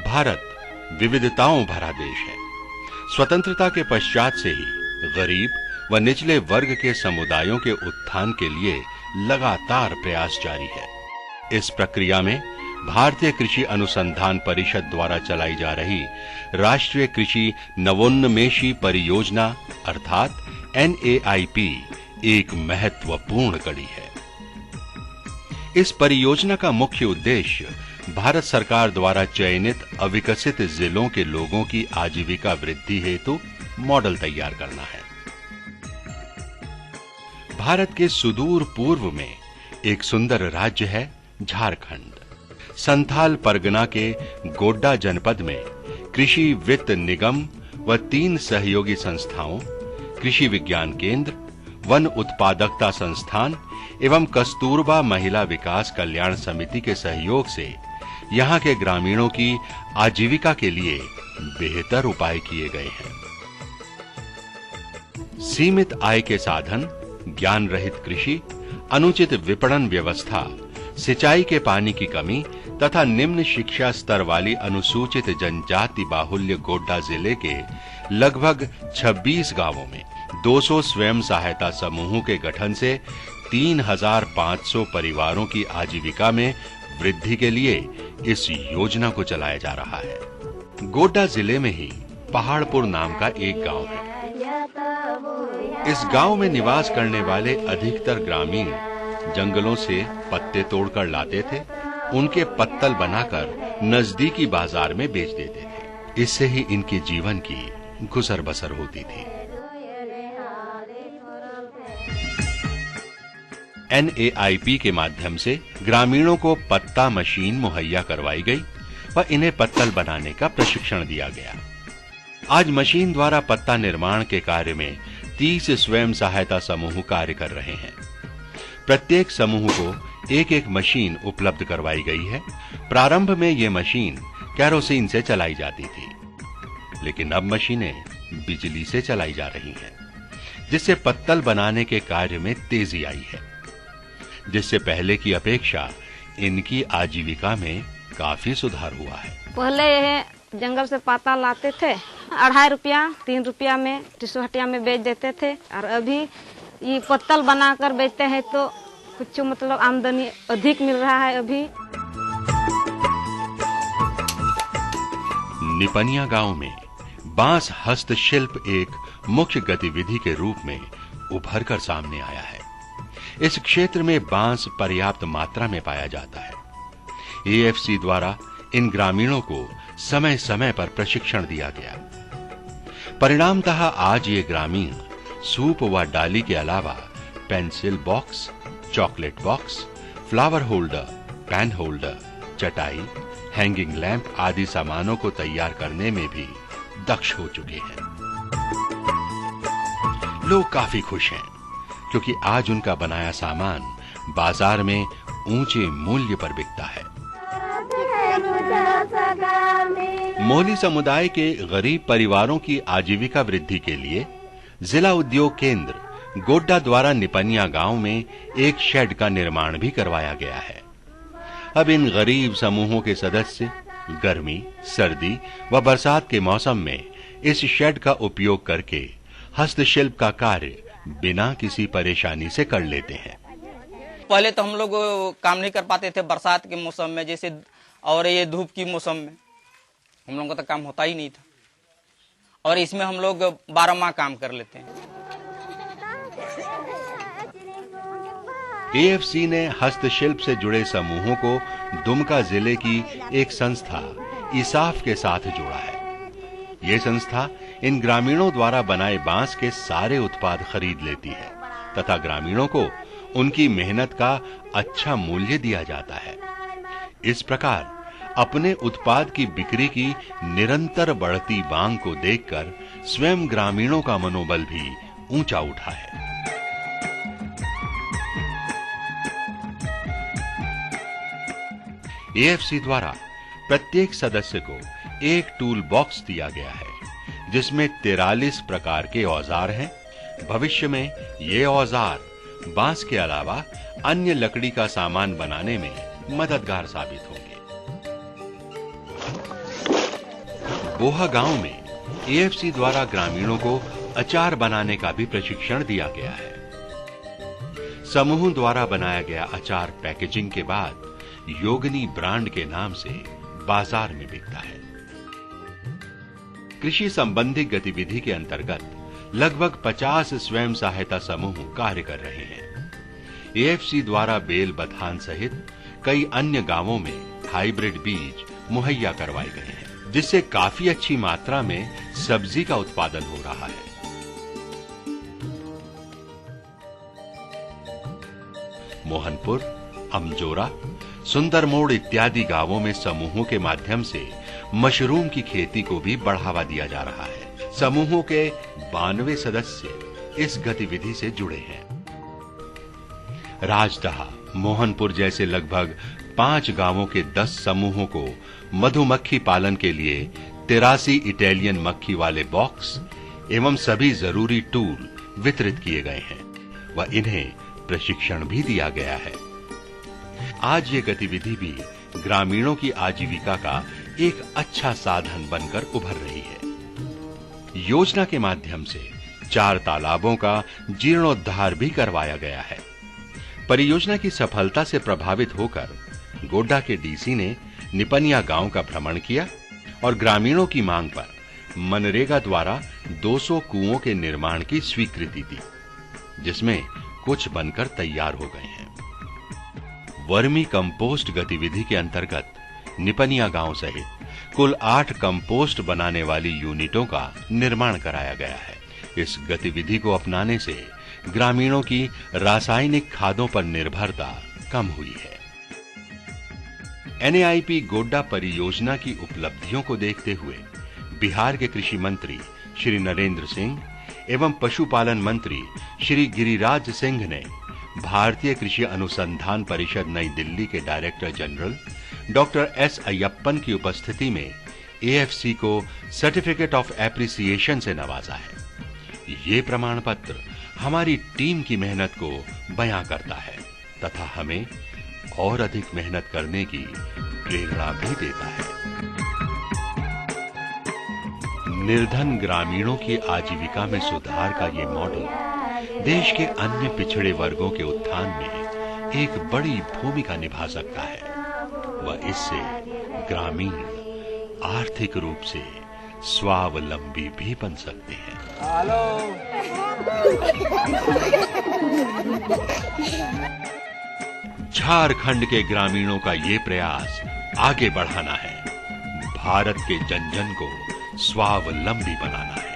भारत विविधताओं भरा देश है। स्वतंत्रता के पश्चात से ही गरीब व निचले वर्ग के समुदायों के उत्थान के लिए लगातार प्रयास जारी है। इस प्रक्रिया में भारतीय कृषि अनुसंधान परिषद द्वारा चलाई जा रही राष्ट्रीय कृषि नवोन्मेषी परियोजना अर्थात NAIP एक महत्वपूर्ण कड़ी है। इस परियोजना का मुख्य उद्देश्य भारत सरकार द्वारा चयनित अविकसित जिलों के लोगों की आजीविका वृद्धि हेतु मॉडल तैयार करना है। भारत के सुदूर पूर्व में एक सुंदर राज्य है झारखंड। संथाल परगना के गोड्डा जनपद में कृषि वित्त निगम व 3 सहयोगी संस्थाओं, कृषि विज्ञान केंद्र, वन उत्पादकता संस्थान एवं कस्तूरबा महिला विकास कल्याण समिति के सहयोग से यहाँ के ग्रामीणों की आजीविका के लिए बेहतर उपाय किए गए हैं। सीमित आय के साधन, ज्ञान रहित कृषि, अनुचित विपणन व्यवस्था, सिंचाई के पानी की कमी तथा निम्न शिक्षा स्तर वाली अनुसूचित जनजाति बाहुल्य गोड्डा जिले के लगभग 26 गांवों में 200 स्वयं सहायता समूहों के गठन से 3500 परिवारों की आजीविका में वृद्धि के लिए इस योजना को चलाया जा रहा है। गोड्डा जिले में ही पहाड़पुर नाम का एक गांव है। इस गांव में निवास करने वाले अधिकतर ग्रामीण जंगलों से पत्ते तोड़कर लाते थे, उनके पत्तल बनाकर नजदीकी बाजार में बेच देते थे। इससे ही इनके जीवन की गुजर बसर होती थी। NAIP के माध्यम से ग्रामीणों को पत्ता मशीन मुहैया करवाई गई व इन्हें पत्तल बनाने का प्रशिक्षण दिया गया। आज मशीन द्वारा पत्ता निर्माण के कार्य में 30 स्वयं सहायता समूह कार्य कर रहे हैं। प्रत्येक समूह को एक मशीन उपलब्ध करवाई गई है। प्रारंभ में ये मशीन केरोसिन से चलाई जाती थी, लेकिन अब मशीनें बिजली से चलाई जा रही हैं, जिससे पत्तल बनाने के कार्य में तेजी आई है, जिससे पहले की अपेक्षा इनकी आजीविका में काफी सुधार हुआ है। पहले यह जंगल से पत्ता लाते थे, 2.5 रुपया 3 रुपया में टिश्यू हटिया में बेच देते थे, और अभी ये पत्तल बनाकर बेचते हैं तो कुछ मतलब आमदनी अधिक मिल रहा है। अभी निपनिया गांव में बांस हस्तशिल्प एक मुख्य गतिविधि के रूप में उभर कर सामने आया है। इस क्षेत्र में बांस पर्याप्त मात्रा में पाया जाता है। AFC द्वारा इन ग्रामीणों को समय समय पर प्रशिक्षण दिया गया। परिणामतः आज ये ग्रामीण सूप व डाली के अलावा pencil box, chocolate box, flower holder, pen holder, चटाई, हैंगिंग लैंप आदि सामानों को तैयार करने में भी दक्ष हो चुके हैं। लोग काफी खुश हैं, क्योंकि आज उनका बनाया सामान बाजार में ऊंचे मूल्य पर बिकता है। मोली समुदाय के गरीब परिवारों की आजीविका वृद्धि के लिए जिला उद्योग केंद्र गोड्डा द्वारा निपनिया गांव में एक शेड का निर्माण भी करवाया गया है। अब इन गरीब समूहों के सदस्य गर्मी, सर्दी व बरसात के मौसम में इस शेड का उपयोग करके हस्तशिल्प का कार्य बिना किसी परेशानी से कर लेते हैं। पहले तो हम लोग काम नहीं कर पाते थे बरसात के मौसम में, जैसे और ये धूप की मौसम में हम लोगों का तो काम होता ही नहीं था, और इसमें हम लोग 12 माह काम कर लेते हैं। AFC ने हस्तशिल्प से जुड़े समूहों को दुमका जिले की एक संस्था ईसाफ के साथ जोड़ा है। ये संस्था इन ग्रामीणों द्वारा बनाए बांस के सारे उत्पाद खरीद लेती है तथा ग्रामीणों को उनकी मेहनत का अच्छा मूल्य दिया जाता है। इस प्रकार अपने उत्पाद की बिक्री की निरंतर बढ़ती मांग को देखकर स्वयं ग्रामीणों का मनोबल भी ऊंचा उठा है। AFC द्वारा प्रत्येक सदस्य को एक टूल बॉक्स दिया गया है, जिसमें 43 प्रकार के औजार हैं। भविष्य में ये औजार बांस के अलावा अन्य लकड़ी का सामान बनाने में मददगार साबित होंगे। बोहा गांव में एएफसी द्वारा ग्रामीणों को अचार बनाने का भी प्रशिक्षण दिया गया है। समूह द्वारा बनाया गया अचार पैकेजिंग के बाद योगिनी ब्रांड के नाम से बाजार में बिकता है। कृषि संबंधी गतिविधि के अंतर्गत लगभग 50 स्वयं सहायता समूह कार्य कर रहे हैं। एएफसी द्वारा बेल बथान सहित कई अन्य गांवों में हाइब्रिड बीज मुहैया करवाए गए हैं, जिससे काफी अच्छी मात्रा में सब्जी का उत्पादन हो रहा है। मोहनपुर, अमजोरा, सुंदरमोड़ इत्यादि गांवों में समूहों के माध्यम से मशरूम की खेती को भी बढ़ावा दिया जा रहा है। समूहों के 92 सदस्य इस गतिविधि से जुड़े हैं। राजदहा, मोहनपुर जैसे लगभग 5 गांवों के 10 समूहों को मधुमक्खी पालन के लिए 83 इटालियन मक्खी वाले बॉक्स एवं सभी जरूरी टूल वितरित किए गए हैं व इन्हें प्रशिक्षण भी दिया गया है। आज ये गतिविधि भी ग्रामीणों की आजीविका का एक अच्छा साधन बनकर उभर रही है। योजना के माध्यम से 4 तालाबों का जीर्णोद्धार भी करवाया गया है। परियोजना की सफलता से प्रभावित होकर गोड्डा के डीसी ने निपनिया गांव का भ्रमण किया और ग्रामीणों की मांग पर मनरेगा द्वारा 200 कुओं के निर्माण की स्वीकृति दी, जिसमें कुछ बनकर तैयार हो गए हैं। वर्मी कंपोस्ट गतिविधि के अंतर्गत निपनिया गांव सहित कुल 8 कंपोस्ट बनाने वाली यूनिटों का निर्माण कराया गया है। इस गतिविधि को अपनाने से ग्रामीणों की रासायनिक खादों पर निर्भरता कम हुई है। एनएआईपी गोड्डा परियोजना की उपलब्धियों को देखते हुए बिहार के कृषि मंत्री श्री नरेंद्र सिंह एवं पशुपालन मंत्री श्री गिरिराज सिंह ने भारतीय कृषि अनुसंधान परिषद नई दिल्ली के director general doctor S Ayyappan की उपस्थिति में एएफसी को सर्टिफिकेट ऑफ एप्रिसिएशन से नवाजा है। ये प्रमाण पत्र हमारी टीम की मेहनत को बयां करता है तथा हमें और अधिक मेहनत करने की प्रेरणा भी देता है। निर्धन ग्रामीणों की आजीविका में सुधार का ये मॉडल देश के अन्य पिछड़े वर्गों के उत्थान में एक बड़ी भूमिका निभा सकता है व इससे ग्रामीण आर्थिक रूप से स्वावलंबी भी बन सकते हैं। झारखंड के ग्रामीणों का ये प्रयास आगे बढ़ाना है, भारत के जन जन को स्वावलंबी बनाना है।